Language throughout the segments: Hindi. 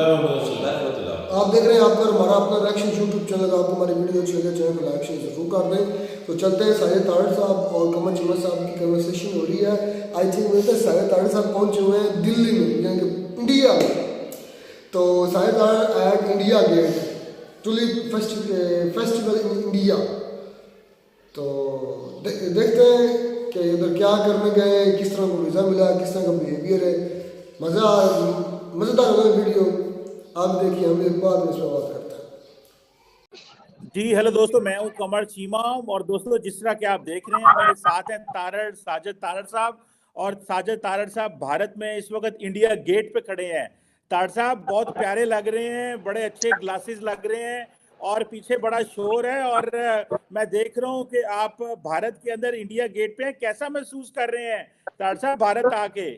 आप देख रहे हैं आपका हमारा अपना रिएक्शन यूट्यूब चैनल। आपको हमारी वीडियो अच्छी लगे चैनल को लाइक शेयर जरूर कर दें। तो चलते हैं साहिद तारड़ साहब और कमर चीमा साहब की कन्वर्सेशन हो रही है। आई थिंक मुझे साहिद तारड़ साहब पहुंचे हुए हैं दिल्ली में, यानी कि इंडिया में। तो Sahid Tarar at India gate tulip festival in India. तो देखते हैं कि इधर क्या करने गए, किस तरह को वीज़ा मिला, किस तरह का बिहेवियर है। मज़ेदार होगा वीडियो, आप देखिए। हम एक बाद में इसमें बात करते हैं। जी हेलो दोस्तों, मैं हूं कमर चीमा। और दोस्तों, जिस तरह के आप देख रहे हैं, मेरे साथ हैं साजिद तारड़ साहब। और साजिद तारड़ साहब भारत में इस वक्त इंडिया गेट पे खड़े हैं। तारड़ साहब बहुत प्यारे लग रहे हैं, बड़े अच्छे ग्लासेस लग रहे हैं और पीछे बड़ा शोर है। और मैं देख रहा हूं कि आप भारत के अंदर इंडिया गेट पे हैं। कैसा महसूस कर रहे हैं तारड़ साहब भारत आके?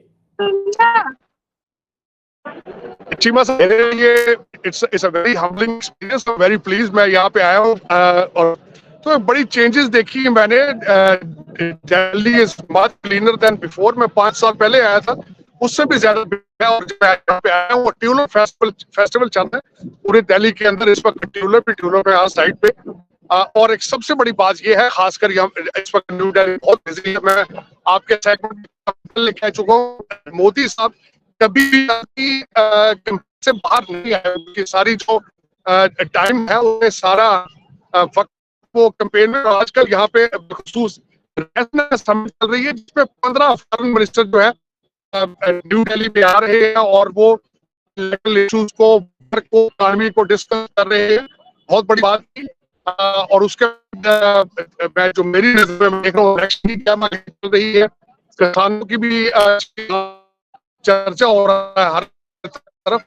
चीमा साहब, मेरे लिए it's a very humbling experience. Very please मैं यहाँ पे आया हूँ और तो बड़ी चेंजेस देखी मैंने। Delhi is much cleaner then before. मैं 5 साल पहले आया था, उससे भी ज्यादा। और जब मैं यहाँ पे आया हूँ, ट्यूलिप फेस्टिवल चल रहा है पूरे दिल्ली के अंदर इस वक्त। ट्यूलिप है यहाँ साइड पे। और एक सबसे बड़ी बात ये है, खासकर इस वक्त न्यू दिल्ली बहुत बिजी है। मैं आपके सेगमेंट कह चुका हूँ, मोदी साहब कभी से बाहर नहीं आए। उनकी सारी जो टाइम है उसमें सारा वक्त वो कैंपेन में। आजकल यहाँ पे खसूस समिट चल रही है जिसमें 15 फॉरेन मिनिस्टर जो है न्यू दिल्ली में आ रहे हैं और वो लोकल इश्यूज को इकोनॉमी को डिस्कस कर रहे हैं। बहुत बड़ी बात थी। और उसके मैं जो मेरी नजर में देख रहा हूँ, इलेक्शन की क्या चल रही है, किसानों की भी चर्चा हो रहा है हर तरफ।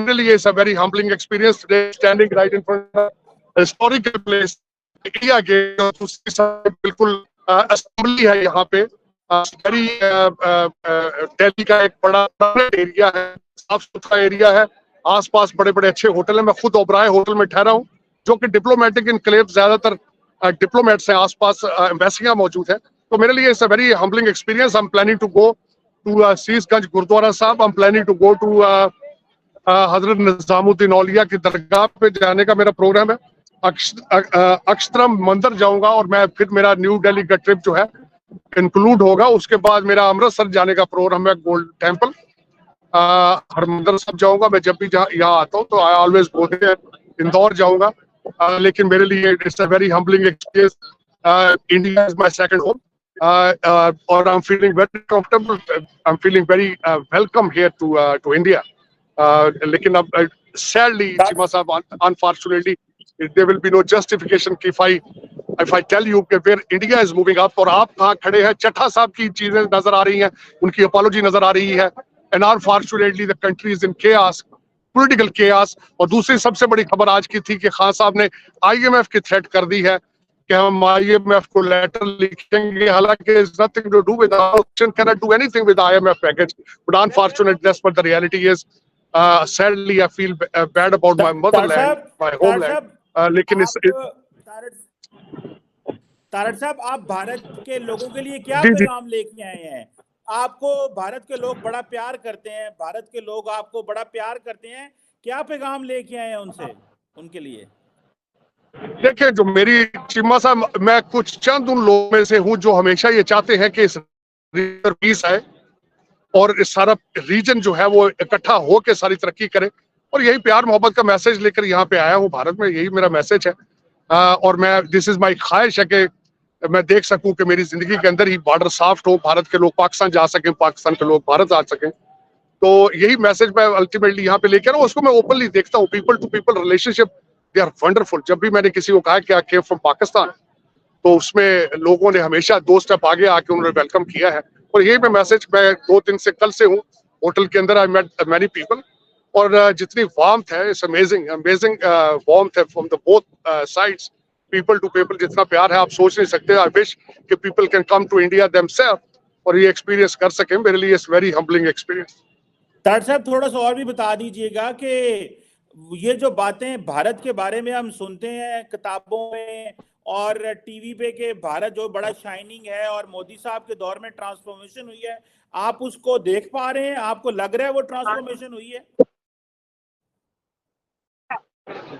लिए it's a very humbling experience today, standing right in front of historical place India gate. उसकी साइड बिल्कुल असेंबली है यहाँ पे। वेरी दिल्ली का एक बड़ा एरिया है, साफ सुथरा एरिया है। आसपास बड़े बड़े अच्छे होटल हैं। मैं खुद ओबराय होटल में ठहरा हूँ, जो कि डिप्लोमेटिक इनक्लेव, ज्यादातर डिप्लोमेट्स हैं आसपास, एम्बेसियां मौजूद है। तो मेरे लिए it's a very humbling experience. I am planning to go to Seesganj Gurdwara Sahib. I'm planning to go to Hazrat Nizamuddin औलिया की दरगाह पे जाने का मेरा प्रोग्राम है। अक्षतरम मंदिर जाऊंगा और मैं फिर मेरा न्यू दिल्ली का ट्रिप जो है इंक्लूड होगा। उसके बाद मेरा अमृतसर जाने का प्रोग्राम है, गोल्ड टेम्पल, हरमंदिर साहब जाऊंगा। मैं जब भी यहाँ आता हूँ तो I always go there. Indore जाऊंगा। लेकिन मेरे लिए it's a very humbling experience. India is my second home. और I'm feeling very comfortable. I'm feeling very welcome here to India. लेकिन अब sadly, Chima Sahab, unfortunately, there will be no justification if I tell you where India is moving up। और आप कहाँ खड़े हैं, चट्टा साहब की चीजें नजर आ रही हैं, उनकी अपॉलॉजी नजर आ रही है। And unfortunately, the country is in chaos, political chaos। और दूसरी सबसे बड़ी खबर आज की थी कि खान साहब ने IMF की थ्रेट कर दी है कि हम IMF को लेटर लिखेंगे। हालांकि it's nothing to do with option, can not do anything with IMF package, but unfortunately that's what the reality is. Sadly I feel bad about my motherland, my homeland. लेकिन इस तारड़ साहब, आप भारत के लोगों के लिए क्या जी जी पैगाम लेके आए हैं? आपको भारत के लोग बड़ा प्यार करते हैं, भारत के लोग आपको बड़ा प्यार करते हैं। क्या पैगाम लेके आए हैं उनसे, उनके लिए? देखिए, जो मेरी चिम्मा साहब, मैं कुछ चंद उन लोगों में से हूं जो हमेशा ये चाहते हैं कि इस रीजन पीस आए और इस सारा रीजन जो है वो इकट्ठा होकर सारी तरक्की करे। और यही प्यार मोहब्बत का मैसेज लेकर यहाँ पे आया हूँ भारत में। यही मेरा मैसेज है। और मैं दिस इज माई ख्वाहिश है कि मैं देख सकूं कि मेरी जिंदगी के अंदर ही बॉर्डर सॉफ्ट हो, भारत के लोग पाकिस्तान जा सकें, पाकिस्तान के लोग भारत आ सकें। तो यही मैसेज मैं अल्टीमेटली यहाँ पे लेकर हूँ। उसको मैं ओपनली देखता हूँ। People to people relationship, they are wonderful. जब भी मैंने किसी को कहा कि आई केम फ्रॉम पाकिस्तान, तो उसमें लोगों ने हमेशा 2 स्टेप आगे आके उन्होंने वेलकम किया है। और यही मैं मैसेज, मैं 2 दिन से कल से हूँ होटल के अंदर। I met many people. और जितनी वार्मथ है, इट्स अमेजिंग अमेजिंग वार्मथ है from the both sides. People to people जितना प्यार है आप सोच नहीं सकते। आई विश कि people can come to India themselves और ये एक्सपीरियंस कर सकें। मेरे लिए it's very humbling experience. Tarar साहब, थोड़ा सा और भी बता दीजिएगा कि ये जो बातें भारत के बारे में हम सुनते हैं किताबों में और टीवी पे कि भारत जो बड़ा शाइनिंग है और मोदी साहब के दौर में ट्रांसफॉर्मेशन हुई है, आप उसको देख पा रहे हैं? आपको लग रहा है वो ट्रांसफॉर्मेशन हुई है?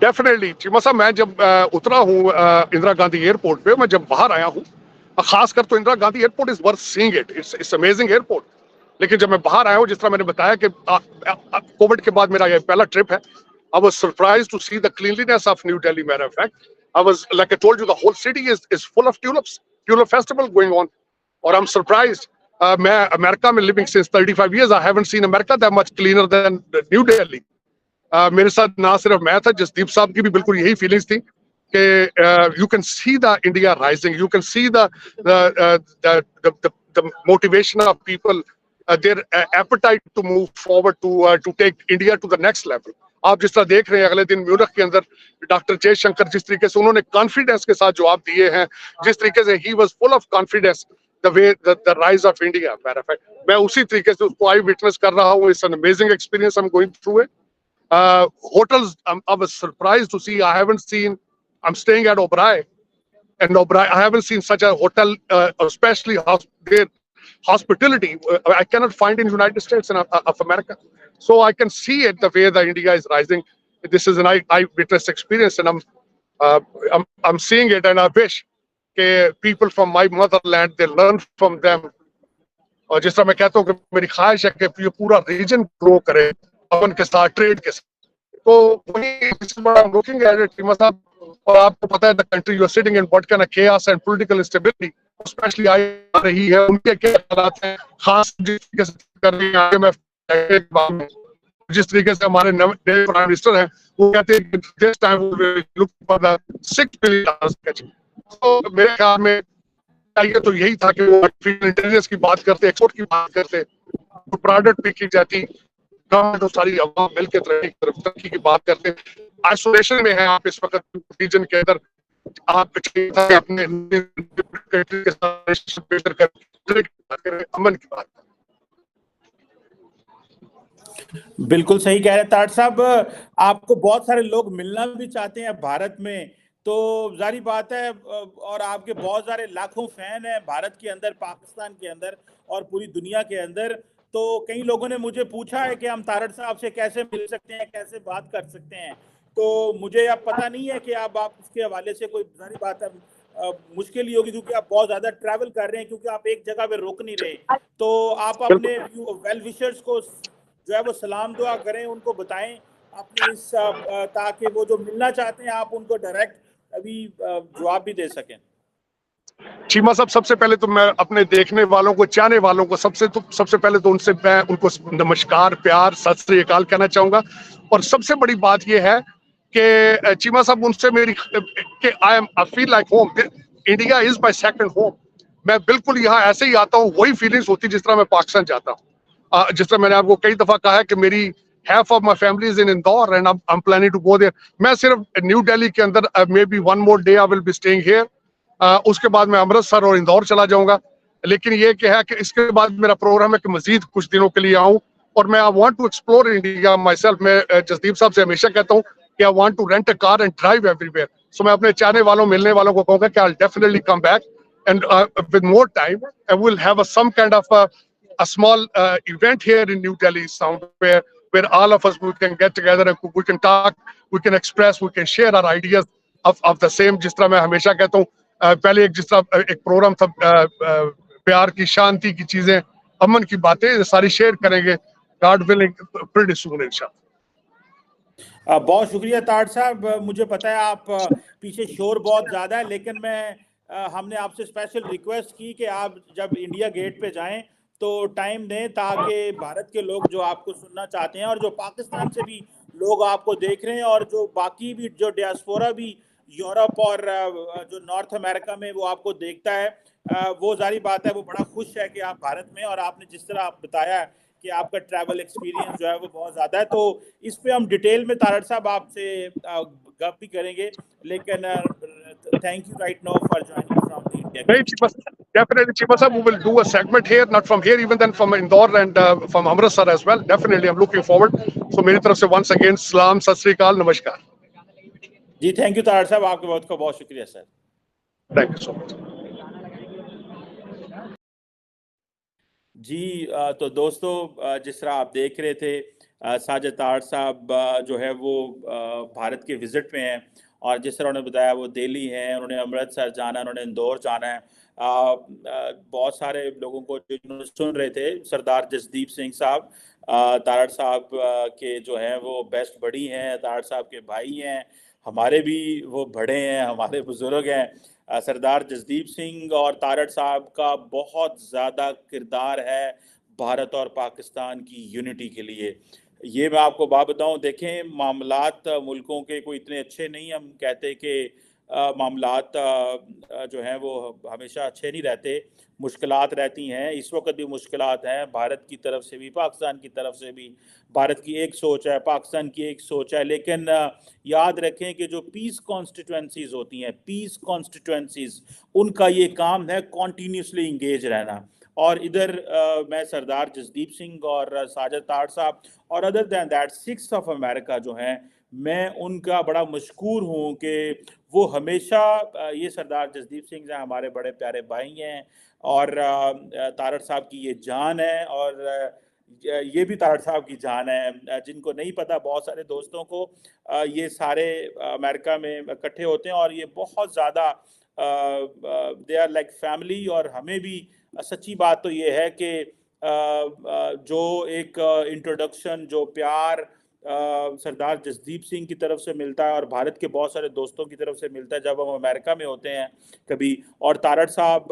डेफिनेटली चीमा साहब, मैं जब उतरा हूँ इंदिरा गांधी एयरपोर्ट पे, मैं जब बाहर आया हूँ, खासकर तो Indira Gandhi airport is worth seeing it, it's amazing airport. लेकिन जब मैं बाहर आया हूँ, जिस तरह मैंने बताया कि कोविड के बाद मेरा ये पहला ट्रिप है, I was surprised to see the cleanliness of New Delhi. Matter of fact, I was, like I told you, the whole city is full of tulips, tulip festival going on. Or I'm surprised. मैं अमेरिका में living since 35 years, I haven't seen America that much cleaner than New Delhi. मेरे साथ ना सिर्फ मैं था, जसदीप साहब की भी बिल्कुल यही फीलिंग्स थी कि you can see the India rising, you can see the motivation of people, their appetite to move forward to take India to the next level. आप जिस तरह देख रहे हैं, अगले दिन म्यूनिख के अंदर डॉक्टर जयशंकर जिस तरीके से उन्होंने कॉन्फिडेंस के साथ जवाब दिए हैं, जिस तरीके से he was full of confidence, the way the rise of India, मैं उसी तरीके से उसको आई विटनेस कर रहा हूँ। It's an amazing experience, I am going through it. Hotels, I was surprised to see, I haven't seen, I'm staying at Oberoi, and Oberoi, I haven't seen such a hotel, especially their hospitality, I cannot find in United States of America. So I can see it, the way the India is rising. This is an eyewitness experience, and I'm seeing it, and I wish people from my motherland, they learn from them. और जिस तरह मैं कहता हूँ कि मेरी ख्वाहिश है कि ये पूरा रीजन ग्रो करे अमन के साथ, ट्रेड के साथ, तो वही लुकिंग एट इट साहब। और आपको पता है the country you are sitting in, what kind of chaos and political instability specially आ रही है, उनके क्या हालात हैं, खास जिस तरीके से कर रही है IMF, जिस तरीके से हमारे नए प्राइम मिनिस्टर हैं, वो कहते हैं कि this time we will look for the $6 billion। तो मेरे ख्याल में चाहिए तो यही था कि वो आर्टिफिशियल इंटेलिजेंस की बात करते, एक्सपोर्ट की बात करते, तो प्रोडक्ट भी की जाती, गवर्नमेंट और सारी अवाम मिलकर तरक्की की बात करते। आइसोलेशन में है आप इस वक्त रीजन के अंदर, आप अपने के साथ बेहतर करें, अमन की बात। बिल्कुल सही कह रहे हैं ताड़ साहब, आपको बहुत सारे लोग मिलना भी चाहते हैं भारत में, तो जारी बात है, और आपके बहुत सारे लाखों फैन हैं भारत के अंदर, पाकिस्तान के अंदर और पूरी दुनिया के अंदर। तो कई लोगों ने मुझे पूछा है कि हम तारड़ साहब से कैसे मिल सकते हैं, कैसे बात कर सकते हैं, तो मुझे अब पता नहीं है कि आप उसके हवाले से कोई जारी बात है, मुश्किल ही होगी क्योंकि आप बहुत ज्यादा ट्रैवल कर रहे हैं, क्योंकि आप एक जगह पे रुक नहीं रहे। तो आप अपने वेल विशर्स को जो है वो सलाम दुआ करें, उनको बताएं अपनी इस, ताकि वो जो मिलना चाहते हैं आप उनको डायरेक्ट अभी जवाब भी दे सकें। चीमा साहब, सबसे पहले तो मैं अपने देखने वालों को, चाहने वालों को सबसे पहले तो मैं उनको नमस्कार, प्यार, सत श्री अकाल कहना चाहूंगा। और सबसे बड़ी बात यह है कि चीमा साहब, उनसे मेरी I feel like home, India is my second home. मैं बिल्कुल यहाँ ऐसे ही आता हूँ, वही फीलिंग्स होती जिस तरह मैं पाकिस्तान जाता हूँ। जिस तरह मैंने आपको कई दफा कहा है कि मेरी half of my family is in Indore and I'm planning to go there. मैं सिर्फ न्यू दिल्ली के अंदर maybe one more day I will be staying here. उसके बाद मैं अमृतसर और इंदौर चला जाऊंगा। लेकिन ये क्या है कि इसके बाद मेरा प्रोग्राम है कि मजीद कुछ दिनों के लिए आऊं, और मैं I want to explore India myself. मैं जसदीप साहब से हमेशा कहता हूँ कि I want to rent a car and drive everywhere. So मैं अपने चाहने वालों, मिलने वालों को कहूँगा कि I will definitely come back and with more time and we'll have some kind of a small event here in New Delhi somewhere where all of us we can get together and we can talk, we can express, we can share our ideas of the same। जिस तरह मैं हमेशा कहता हूँ, पहले जिस तरह एक प्रोग्राम था, प्यार की, शांति की चीजें, अमन की बातें सारी शेयर करेंगे, गॉड विलिंग, प्रीटी सून इंशाल्लाह। बहुत शुक्रिया ताड़ साहब, मुझे पता है आप पीछे शोर बहुत ज्यादा है, लेकिन हमने आपसे स्पेशल रिक्वेस्ट की कि आप जब इंडिया गेट पे जाएं तो टाइम दें, ताकि भारत के लोग जो आपको सुनना चाहते हैं और जो पाकिस्तान से भी लोग आपको देख रहे हैं और जो बाकी भी जो डियास्पोरा भी यूरोप और जो नॉर्थ अमेरिका में वो आपको देखता है, वो जारी बात है, वो बड़ा खुश है कि आप भारत में, और आपने जिस तरह आप बताया है कि आपका ट्रैवल एक्सपीरियंस जो है वो बहुत ज़्यादा है, तो इस पे हम डिटेल में तारड़ साहब आपसे गप भी करेंगे। लेकिन thank you right now for joining from the India. Definitely, Chiba sir, we will do a segment here, not from here, even then from Indore and from Amritsar as well. Definitely, I'm looking forward. So, मेरी तरफ से once again, सलाम, सत श्री अकाल, नमस्कार। जी, थैंक यू तारड़ साहब, आपके बहुत शुक्रिया sir. Thank you so much. जी, तो दोस्तों, जिस तरह आप देख रहे थे, साजिद तारड़ साहब जो है वो भारत के विजिट में हैं, और जिस तरह उन्होंने बताया वो दिल्ली हैं, उन्होंने अमृतसर जाना है, उन्होंने इंदौर जाना है। बहुत सारे लोगों को जिन्होंने सुन रहे थे, सरदार जसदीप सिंह साहब, तारड़ साहब के जो हैं वो बेस्ट बड़ी हैं, तारड़ साहब के भाई हैं, हमारे भी वो बड़े हैं, हमारे बुजुर्ग हैं। सरदार जसदीप सिंह और तारड़ साहब का बहुत ज़्यादा किरदार है भारत और पाकिस्तान की यूनिटी के लिए। ये मैं आपको बात बताऊं, देखें मामलात मुल्कों के कोई इतने अच्छे नहीं, हम कहते कि मामलात जो हैं वो हमेशा अच्छे नहीं रहते, मुश्किलात रहती हैं। इस वक्त भी मुश्किलात हैं, भारत की तरफ से भी पाकिस्तान की तरफ से भी। भारत की एक सोच है, पाकिस्तान की एक सोच है, लेकिन याद रखें कि जो पीस कॉन्स्टिट्यूंसीज होती हैं, पीस कॉन्स्टिट्यूंसीज, उनका ये काम है कॉन्टीन्यूसली इंगेज रहना। और इधर मैं सरदार जसदीप सिंह और साजिद तारड़ साहब और other than that six of America जो हैं, मैं उनका बड़ा मशकूर हूँ कि वो हमेशा ये सरदार जसदीप सिंह जो हमारे बड़े प्यारे भाई हैं, और तारड़ साहब की ये जान है, और ये भी तारड़ साहब की जान है। जिनको नहीं पता, बहुत सारे दोस्तों को, ये सारे अमेरिका में इकट्ठे होते हैं और ये बहुत ज़्यादा दे आर लाइक फैमिली। और हमें भी सच्ची बात तो ये है कि जो एक इंट्रोडक्शन, जो प्यार सरदार जसदीप सिंह की तरफ से मिलता है और भारत के बहुत सारे दोस्तों की तरफ से मिलता है जब हम अमेरिका में होते हैं कभी। और तारड़ साहब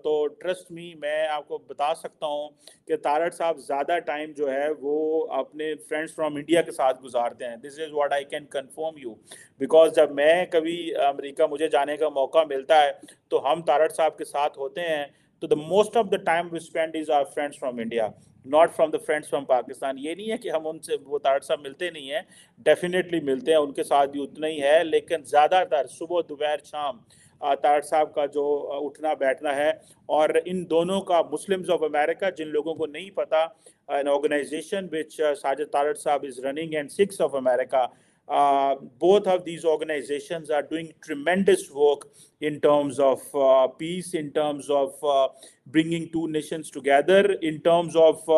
तो ट्रस्ट मी, मैं आपको बता सकता हूँ कि तारड़ साहब ज़्यादा टाइम जो है वो अपने फ्रेंड्स फ्रॉम इंडिया के साथ गुजारते हैं। This is what I can confirm you, because जब मैं कभी अमेरिका मुझे जाने का मौका मिलता है तो हम तारड़ साहब के साथ होते हैं, तो the most of the time we spend is our friends from India, not from the friends from Pakistan. ये नहीं है कि हम उनसे, वो तारड़ साहब मिलते नहीं हैं, डेफिनेटली मिलते हैं, उनके साथ भी उतना ही है, लेकिन ज़्यादातर सुबह दोपहर शाम तारड़ साहब का जो उठना बैठना है। और इन दोनों का, मुस्लिम्स ऑफ अमेरिका, जिन लोगों को नहीं पता, एन ऑर्गेनाइजेशन विच साजिद तारड़ साहब is running, and six of America, both of these organizations are doing tremendous work in terms of peace, in terms of bringing two nations together, in terms of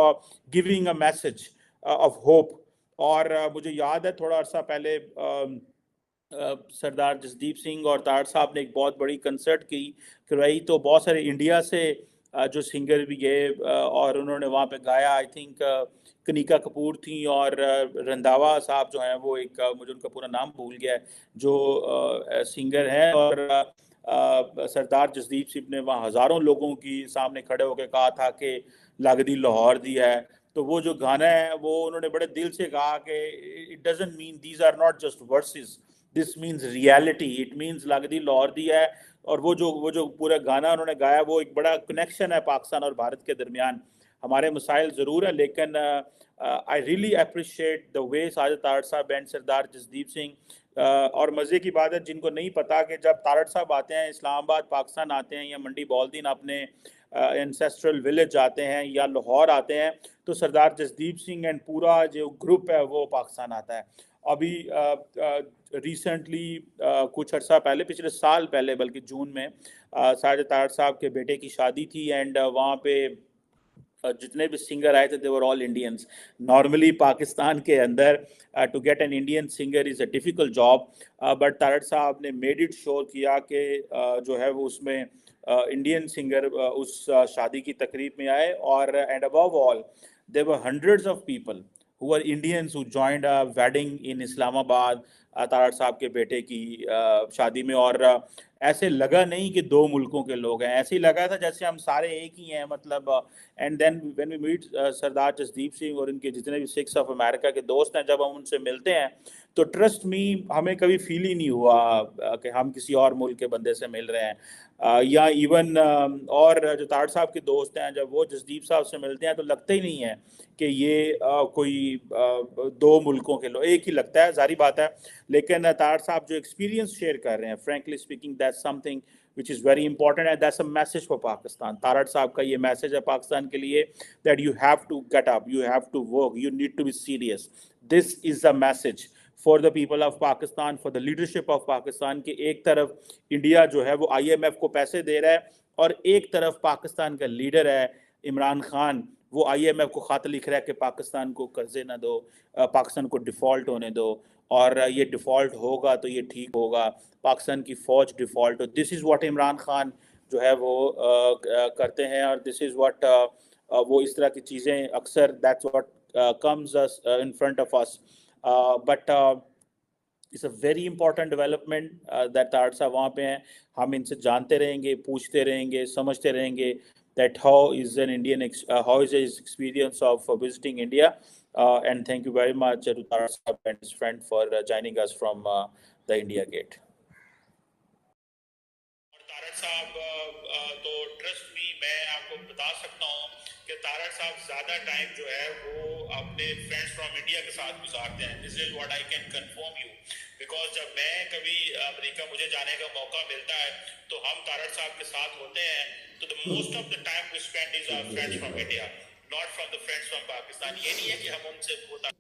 giving a message of hope. और मुझे याद है थोड़ा अर्सा पहले सरदार जसदीप सिंह और तारड़ साहब ने एक बहुत बड़ी कंसर्ट की करवाई, तो बहुत सारे इंडिया से जो सिंगर भी गए और उन्होंने वहाँ पे गाया। आई थिंक कनिका कपूर थी और रंधावा साहब जो हैं वो, एक मुझे उनका पूरा नाम भूल गया है, जो सिंगर हैं। और सरदार जसदीप सिंह ने वहाँ हज़ारों लोगों की सामने खड़े होकर कहा था कि लगदी लाहौर दी है। तो वो जो गाना है वो उन्होंने बड़े दिल से कहा कि it doesn't mean these are not just verses, this means reality, it means लगदी लाहौर दी है। और वो जो पूरा गाना उन्होंने गाया, वो एक बड़ा कनेक्शन है पाकिस्तान और भारत के दरमियान। हमारे मसाइल ज़रूर है, लेकिन I really appreciate the way Sajid Tarar साहब एंड सरदार जसदीप सिंह। और मज़े की बात है, जिनको नहीं पता कि जब तारड़ साहब आते हैं इस्लामाबाद, पाकिस्तान आते हैं, या मंडी बॉलदीन अपने एंसेस्ट्रल विलेज जाते हैं, या लाहौर आते हैं, तो सरदार जसदीप सिंह एंड पूरा जो ग्रुप है वो पाकिस्तान आता है। अभी रिसेंटली कुछ अर्सा पहले, पिछले साल पहले बल्कि जून में, साजिद तारड़ साहब के बेटे की शादी थी, एंड वहाँ पे जितने भी सिंगर आए थे they were all Indians. Normally Pakistan के अंदर to get an Indian singer is a difficult job, but Tarar sahab ने मेड इट श्योर किया कि जो है वो उसमें इंडियन सिंगर उस शादी की तकरीब में आए। और and above all there were hundreds of people who are Indians who joined a wedding in Islamabad, Tarar साहब के बेटे की शादी में। और ऐसे लगा नहीं कि दो मुल्कों के लोग हैं, ऐसे ही लगा था जैसे हम सारे एक ही हैं, मतलब। And then when we meet Sardar Jasdeep Singh और इनके जितने भी सिक्स ऑफ अमेरिका के दोस्त हैं, जब हम उनसे मिलते हैं तो ट्रस्ट मी, हमें कभी फील ही नहीं हुआ कि हम किसी और मुल्क के बंदे से मिल रहे हैं। या इवन और जो तारड़ साहब के दोस्त हैं, जब वो जसदीप साहब से मिलते हैं तो लगता ही नहीं है कि ये कोई दो मुल्कों के लोग, एक ही लगता है, जारी बात है। लेकिन तारड़ साहब जो एक्सपीरियंस शेयर कर रहे हैं, frankly speaking, that's something which is very important, and that's a message for Pakistan. Tarar साहब का ये मैसेज है पाकिस्तान के लिए, that you have to get up, you have to work, you need to be serious. This is the message for the people of Pakistan, for the leadership of Pakistan, कि एक तरफ इंडिया जो है वो IMF को पैसे दे रहा है और एक तरफ पाकिस्तान का लीडर है इमरान खान, वो IMF को खत लिख रहा है कि पाकिस्तान को कर्जे ना दो, पाकिस्तान को डिफ़ॉल्ट होने दो, और ये डिफ़ॉल्ट होगा तो ये ठीक होगा, पाकिस्तान की फ़ौज डिफ़ॉल्ट हो। This is what Imran Khan जो है वो करते हैं, और दिस इज़ व्हाट वो इस तरह की चीज़ें अक्सर that's what comes in front of us. But it's a very important development that Tarar साहब वहाँ पे हैं। हम इनसे जानते रहेंगे, पूछते रहेंगे, समझते रहेंगे that how is an Indian how is his experience of visiting India, and thank you very much to Tarar Sahab and his friend for joining us from the India Gate. और तारड़ साहब तो ट्रस्ट मी, मैं आपको बता सकता हूँ कि तारड़ साहब ज़्यादा टाइम जो है वो अपने फ्रेंड्स फ्रॉम इंडिया के साथ गुजारते हैं। This is what I can confirm you, because जब मैं कभी अमेरिका मुझे जाने का मौका मिलता है तो हम तारड़ साहब के साथ होते हैं, तो the most of the time we spend is our friends from India, not from the friends from Pakistan. ये नहीं है कि हम उनसे होता।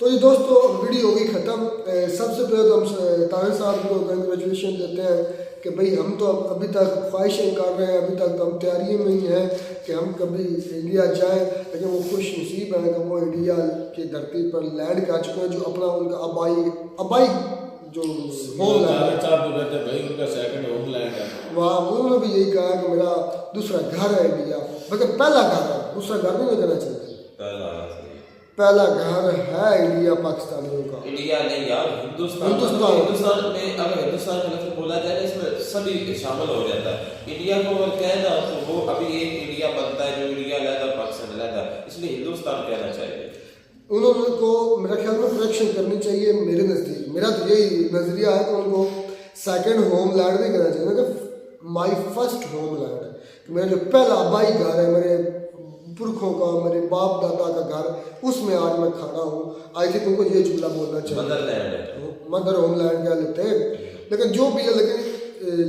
तो ये दोस्तों वीडियो होगी ख़त्म। सबसे पहले तो हम तारड़ साहब को कंग्रेचुलेशन देते हैं कि भाई हम तो अभी तक ख्वाहिशें कर रहे हैं, अभी तक तो हम तैयारी में ही हैं कि हम कभी इंडिया जाएं, लेकिन वो खुश नसीब है कि वो इंडिया की धरती पर लैंड कर चुके हैं, जो अपना उनका आबाई जो होमलैंड है भाई, उनका सेकंड होमलैंड है। वहाँ उन्होंने भी यही कहा कि मेरा दूसरा घर है इंडिया, मतलब पहला घर है, दूसरा घर नहीं कहना चाहिए, पहला घर है इंडिया पाकिस्तानियों का। इंडिया नहीं यार, हिंदुस्तान में अगर हिंदुस्तान का लफ्ज़ बोला जाए ना इसमें सभी शामिल हो जाता है। इंडिया को अगर कहना तो वो अभी एक इंडिया बनता है जो इंडिया अलग पाकिस्तान अलग, इसलिए हिंदुस्तान कहना चाहिए। उन्होंने को मेरा ख्याल में करेक्शन करनी चाहिए। मेरे नज़दीक मेरा तो यही नज़रिया है कि उनको सेकंड होमलैंड नहीं कहना चाहिए, मतलब माई फर्स्ट होमलैंड, मेरा जो पहला आबाई घर है, मेरे पुरखों का, मेरे बाप दादा का घर, उसमें आज मैं खड़ा हूँ। आई थिंक उनको ये जुमला बोलना चाहिए, मदर होमलैंड क्या लेते हैं, लेकिन जो भी है, लेकिन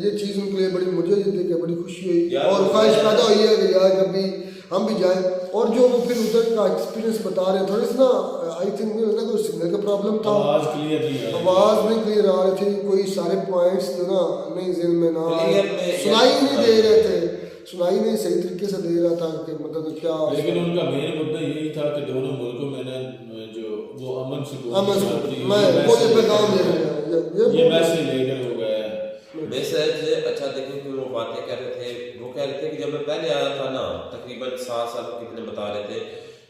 ये चीज़ उनके लिए बड़ी, मुझे ये देख के बड़ी खुशी हुई और ख्वाहिश पैदा हुई है कि यार कभी हम भी जाएं। और जो वो फिर उधर का एक्सपीरियंस बता रहे हैं, थोड़े से ना आई थिंक मुझे लगा कोई सिग्नल का प्रॉब्लम था, आवाज़ नहीं क्लियर आ रही थी, कोई सारे पॉइंट्स जो ना नहीं जिन में ना सुनाई नहीं दे रहे थे, सुनाई नहीं सही तरीके से दे रहा था कि मतलब क्या। लेकिन उनका मेन मुद्दा यही था कि दोनों मुल्कों में ना जो वो अमन सुकून मैं वो ये पैगाम दे रहा हूं, ये मैसेज लेकर हो गया मैसेज। अच्छा देखो कि वो बातें कह रहे थे, वो कह रहे थे कि जब मैं पहले आया था ना, तकरीबन 7 साल कितने बता रहे थे,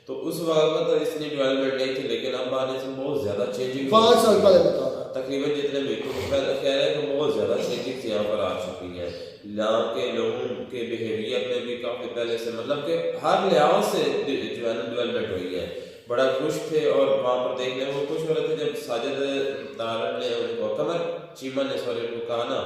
तो उस वक्त तो इतनी डेवलपमेंट नहीं थी, लेकिन अब आने से बहुत ज्यादा चेंजिंग 5 साल पहले बता रहा, तकरीबन जितने मीटू पहले कह रहे हैं कि बहुत ज्यादा चेंजिंग यहाँ पर आ चुकी है। यहाँ के लोगों के बिहेवियर में भी काफी पहले से, मतलब कि हर लिहाज से जो है डेवलपमेंट हुई है। बड़ा खुश थे और वहाँ पर देखने में वो खुश हो रहे थे जब साजिद तारड़ ने उनको, कमर चीमा ने सॉरी उनको कहा ना,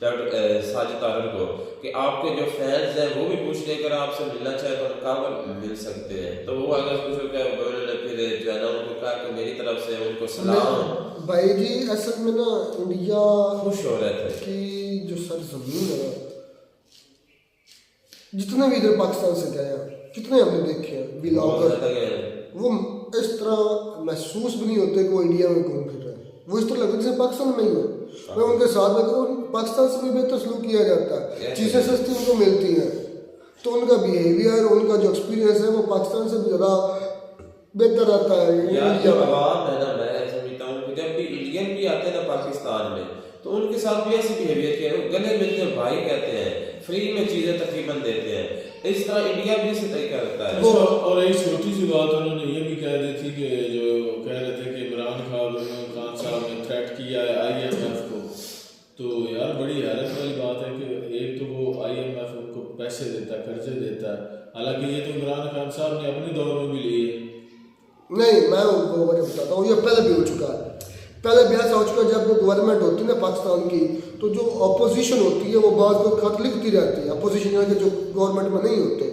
डॉक्टर साजिद तारड़ को, कि आपके जो फैंस हैं वो भी पूछ लेकर आपसे मिलना चाहे तो कहाँ पर मिल सकते हैं। तो वो अगर कुछ उन्होंने फिर जो है ना उनको कहा कि मेरी तरफ से उनको सलाम। भाई जी असल में ना इंडिया खुश हो रहे थे कि जो सरजमीन है, जितने भी इधर पाकिस्तान से गए हैं, कितने हमने देखे हैं व्लॉगर, वो इस तरह महसूस भी नहीं होते कि वो इंडिया में घूम फिर रहे हैं, वो इस तरह लगता है जैसे पाकिस्तान में ही है। मैं उनके साथ में पाकिस्तान से भी बेहतर सलूक किया जाता है, चीज़ें सस्ती उनको मिलती हैं, तो उनका बिहेवियर, उनका जो एक्सपीरियंस है वो पाकिस्तान से भी ज़्यादा बेहतर रहता है। इंडिया मैं समझता हूँ कि जब भी इंडियन भी आते हैं ना पाकिस्तान में, तो उनके साथ भी ऐसे बिहेवियर किया, गले मिलते हैं, भाई कहते हैं, फ्री में चीज़ें तकरीबन देते हैं। इस तरह इंडिया भी इसी तरीका करता है। और एक छोटी सी बात उन्होंने ये भी कह रही थी कि जो कह रहे थे कि इमरान खान साहब ने थ्रेट किया है IMF को, तो यार बड़ी हैरत वाली बात है कि एक तो वो IMF उनको पैसे देता है, कर्जे देता है, हालांकि ये तो इमरान खान साहब ने अपने दौर में भी लिए। नहीं, मैं उनको वजह बताता हूँ, ये पहले भी हो चुका है, पहले भी ऐसा हो चुका है। जब गवर्नमेंट होती है ना पाकिस्तान की, तो जो अपोजिशन होती है वो बात को खत लिखती रहती है, अपोजिशन के जो गवर्नमेंट में नहीं होते,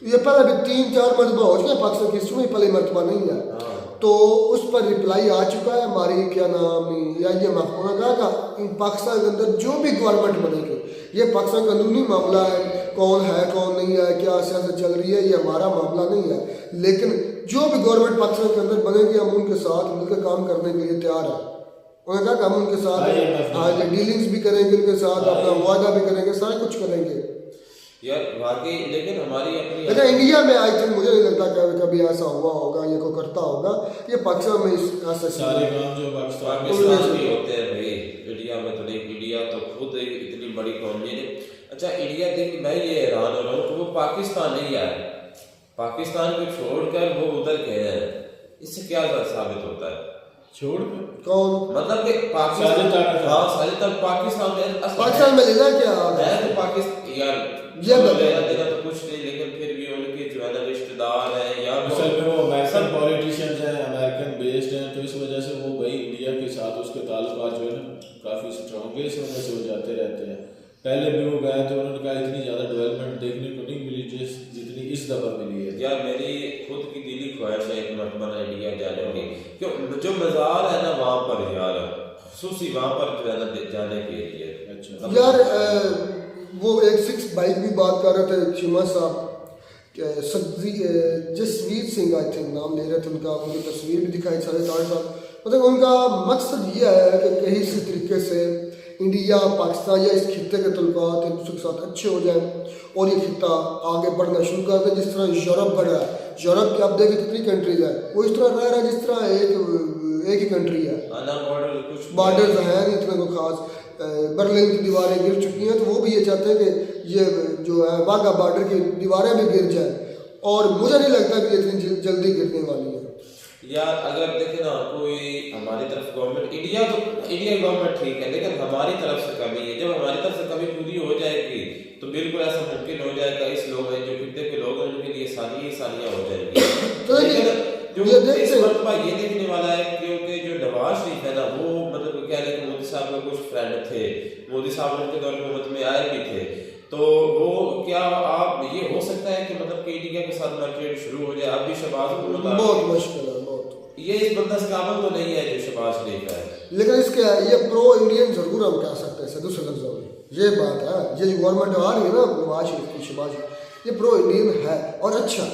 ये पहले भी 3-4 मरतबा हो चुका है पाकिस्तान की हिस्ट्री में, पहले मरतबा नहीं है। तो उस पर रिप्लाई आ चुका है हमारी क्या नाम IMF, उन्होंने कहा कि पाकिस्तान के अंदर जो भी गवर्नमेंट बनेगी, ये पाकिस्तान कानूनी मामला है, कौन है कौन नहीं है, क्या सियासत चल रही है, ये हमारा मामला नहीं है, लेकिन जो भी गवर्नमेंट पाकिस्तान के अंदर बनेगी हम उनके साथ मिलकर काम करने के लिए तैयार है। उन्होंने कहा कि हम उनके साथ डीलिंग्स भी करेंगे, उनके साथ अपना वादा भी करेंगे, सारा कुछ करेंगे। यार वाकई, लेकिन हमारी अपनी लेकिन इंडिया में आई थिंक मुझे नहीं लगता कि कभी ऐसा हुआ होगा, ये कोई करता होगा, ये पाकिस्तान में ऐसा सारे काम जो पाकिस्तान में पाकिस्तान भी होते हैं भाई, इंडिया में तो नहीं। इंडिया तो खुद एक इतनी बड़ी कौम है। अच्छा इंडिया देख, मैं ये हैरान हो रहा हूँ कि वो पाकिस्तान नहीं आया, पाकिस्तान को छोड़कर वो उधर गए हैं। इससे क्या साबित होता है? छोड़कर कौन मतलब कि पाकिस्तान, हाँ साजिद पाकिस्तान में लेना क्या है तो पाकिस्तान यार ये लेना देना तो कुछ नहीं, लेकिन फिर भी उनके जो है ना रिश्तेदार हैं या असल में वो अमेरिकन पॉलिटिशियंस हैं, अमेरिकन बेस्ड हैं, तो इस वजह से वो भाई इंडिया के साथ उसके ताल्लुकात जो है ना काफ़ी स्ट्रॉन्ग है, इस वजह से वो जाते रहते हैं। पहले भी वो गए तो उन्होंने कहा इतनी ज़्यादा डेवलपमेंट देखने को नहीं मिली जितनी इस दफ़ा मिली है। यार मेरी खुद की दिली ख्वाहिश है एक मरतबा इंडिया जाने की, क्यों जो मज़ार है ना वहाँ पर यार खुसूसी वहाँ पर जो है ना जाने के लिए। अच्छा यार वो एक 6 बाइक भी बात कर रहे थे चीमा साहब, जसवीर सिंह आई थिंक नाम ले रहे थे उनका, उनकी तस्वीर भी दिखाई साढ़े 4 साल। मतलब उनका मकसद ये है कि कहीं से तरीके से इंडिया पाकिस्तान या इस खित्ते के तल्लुकात एक दूसरे के साथ अच्छे हो जाए और ये खित्ता आगे बढ़ना शुरू कर दे। जिस तरह यूरोप बढ़ रहा है, यूरोप की आप देखें कितनी कंट्रीज है, वो इस तरह रह रहा है जिस तरह एक ही कंट्री है, बॉर्डर्स हैं नहीं इतने को खास। बर्लिन की दीवारें गिर चुकी हैं, तो वो भी ये चाहते हैं कि ये जो है वाघा बॉर्डर की दीवारें भी गिर जाए, और मुझे नहीं लगता कि इतनी जल्दी गिरने वाली है। यार अगर देखे ना कोई हमारी तरफ गवर्नमेंट, इंडिया गवर्नमेंट ठीक है, लेकिन हमारी तरफ से कमी है। जब हमारी तरफ से कमी पूरी हो जाएगी तो बिल्कुल ऐसा मुमकिन हो जाएगा इस लोग हैं जो खित्ते के लोग हैं उनके लिए सालियां हो जाएंगी। तो जो इस मरतबा ये देखने वाला है क्योंकि जो नवाज शरीफ है ना वो मतलब कह रहे कि मोदी साहब के कुछ फ्रेंड थे, मोदी साहब उनके दौर हुकूमत में आए भी थे, तो वो क्या आप ये हो सकता है कि मतलब कि इंडिया के साथ मार्केट शुरू हो जाए? अब भी शहबाज हुकूमत बहुत मुश्किल है, बहुत। ये इस बंदा से काबिल तो नहीं है जो शहबाज शरीफ है, लेकिन इसके ये प्रो इंडियन जरूर हम कह सकते हैं दूसरे लफ्जों में, ये बात है। ये जो गवर्नमेंट आ रही है ना नवाज शरीफ की, शहबाज, ये प्रो इंडियन है और अच्छा।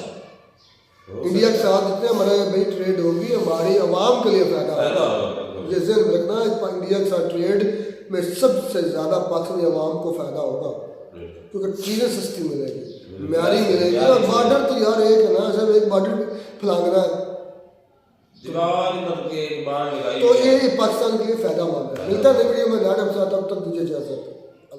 इंडिया के साथ जितने हमारे भाई ट्रेड होगी हमारी आवाम के लिए फायदा होगा। ये ज़हन रखना, इंडिया के साथ ट्रेड में सबसे ज़्यादा पाकिस्तानी आवाम को फायदा होगा, क्योंकि चीज़ें सस्ती मिलेगी, म्यारी मिलेगी। और बॉर्डर तो यार एक है ना, सब एक बॉर्डर फैलाना है, दीवार मतलब कि एक बार लगाई तो ये पाकिस्तान के लिए फायदा मंद है। मिलता नहीं वीडियो में, तब तक दीजिए इजाज़त।